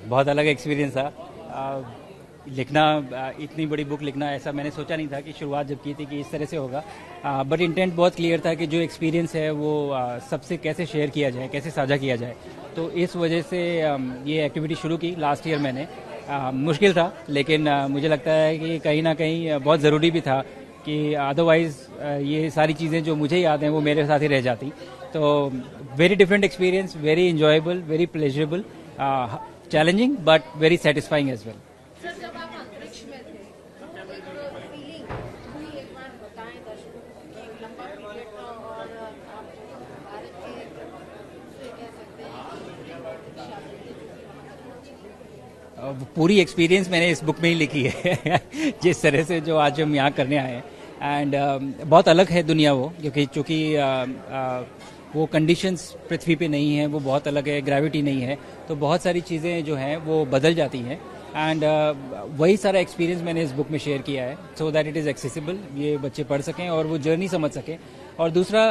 बहुत अलग एक्सपीरियंस था। लिखना, इतनी बड़ी बुक लिखना, ऐसा मैंने सोचा नहीं था कि शुरुआत जब की थी कि इस तरह से होगा। बट इंटेंट बहुत क्लियर था कि जो एक्सपीरियंस है वो सबसे कैसे शेयर किया जाए, कैसे साझा किया जाए। तो इस वजह से ये एक्टिविटी शुरू की लास्ट ईयर मैंने। मुश्किल था, लेकिन मुझे लगता है कि कहीं ना कहीं बहुत ज़रूरी भी था कि अदरवाइज़ ये सारी चीज़ें जो मुझे याद हैं वो मेरे साथ ही रह जाती। तो very different experience, very enjoyable, very pleasurable, challenging but very satisfying as well. Sir, जब आप अंतरिक्ष में थे तो एक फीलिंग हुई, एक बार बताएं दर्शकों को कि एक लंबा पीरियड था और आप भारत के से कह सकते हैं कि पूरी एक्सपीरियंस मैंने इस बुक में ही लिखी है जिस तरह से जो आज हम यहाँ करने आए हैं। एंड बहुत अलग है दुनिया वो, क्योंकि चूँकि वो कंडीशंस पृथ्वी पे नहीं है, वो बहुत अलग है, ग्रेविटी नहीं है, तो बहुत सारी चीज़ें जो हैं वो बदल जाती हैं। एंड वही सारा एक्सपीरियंस मैंने इस बुक में शेयर किया है, so that it is accessible, ये बच्चे पढ़ सकें और वो जर्नी समझ सकें। और दूसरा,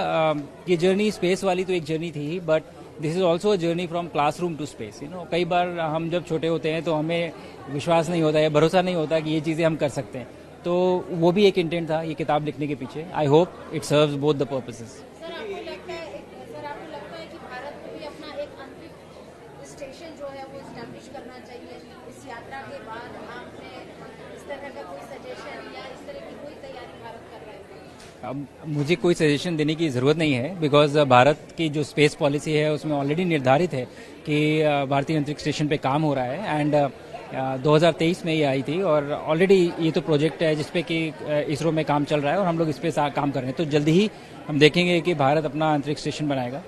ये जर्नी स्पेस वाली तो एक जर्नी थी ही, but this is also a journey from classroom to space. कई बार हम जब छोटे होते हैं तो हमें विश्वास नहीं होता या भरोसा नहीं होता कि ये चीज़ें हम कर सकते हैं। तो वो भी एक इंटेंट था ये किताब लिखने के पीछे। I hope it serves both the purposes. Sir, आपको लगता है कि भारत को भी अपना एक अंतरिक्ष स्टेशन जो है वो इस्टेब्लिश करना चाहिए? इस यात्रा के बाद आपने इस तरह का कोई सजेशन या इस तरह की कोई तैयारी भारत कर रहा है? अब मुझे कोई सजेशन देने की ज़रूरत नहीं है, बिकॉज भारत की जो स्पेस पॉलिसी है उसमें ऑलरेडी निर्धारित है कि भारतीय अंतरिक्ष स्टेशन पे काम हो रहा है। एंड 2023 में ये आई थी और ऑलरेडी ये तो प्रोजेक्ट है जिसपे कि इसरो में काम चल रहा है और हम लोग इस पे काम कर रहे हैं। तो जल्दी ही हम देखेंगे कि भारत अपना अंतरिक्ष स्टेशन बनाएगा।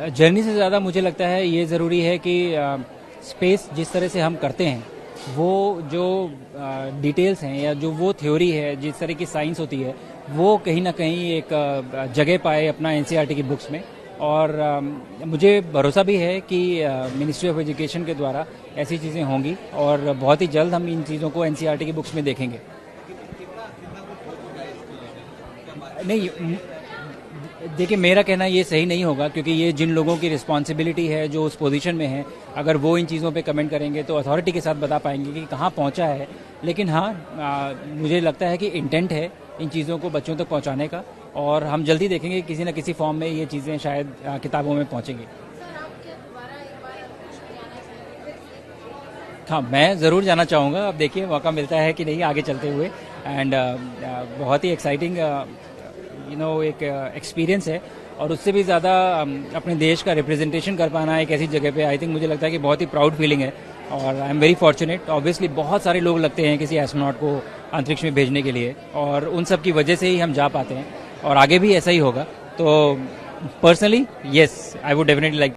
जर्नी से ज़्यादा मुझे लगता है ये ज़रूरी है कि स्पेस जिस तरह से हम करते हैं वो जो डिटेल्स हैं या जो वो थ्योरी है, जिस तरह की साइंस होती है, वो कहीं ना कहीं एक जगह पाए अपना एनसीईआरटी की बुक्स में। और मुझे भरोसा भी है कि मिनिस्ट्री ऑफ एजुकेशन के द्वारा ऐसी चीज़ें होंगी और बहुत ही जल्द हम इन चीज़ों को एनसीईआरटी की बुक्स में देखेंगे। नहीं, देखिए, मेरा कहना ये सही नहीं होगा, क्योंकि ये जिन लोगों की रिस्पॉन्सिबिलिटी है जो उस पोजीशन में है, अगर वो इन चीज़ों पे कमेंट करेंगे तो अथॉरिटी के साथ बता पाएंगे कि कहाँ पहुँचा है। लेकिन हाँ, मुझे लगता है कि इंटेंट है इन चीज़ों को बच्चों तक पहुँचाने का, और हम जल्दी देखेंगे किसी न किसी फॉर्म में ये चीज़ें शायद किताबों में पहुँचेंगी। हाँ, मैं ज़रूर जाना चाहूँगा। अब देखिए मौका मिलता है कि नहीं आगे चलते हुए। एंड बहुत ही एक्साइटिंग एक एक्सपीरियंस है, और उससे भी ज़्यादा अपने देश का रिप्रेजेंटेशन कर पाना एक ऐसी जगह पे, आई थिंक मुझे लगता है कि बहुत ही प्राउड फीलिंग है। और I am very fortunate. Obviously बहुत सारे लोग लगते हैं किसी एस्ट्रोनॉट को अंतरिक्ष में भेजने के लिए, और उन सब की वजह से ही हम जा पाते हैं, और आगे भी ऐसा ही होगा। तो personally yes, I would definitely like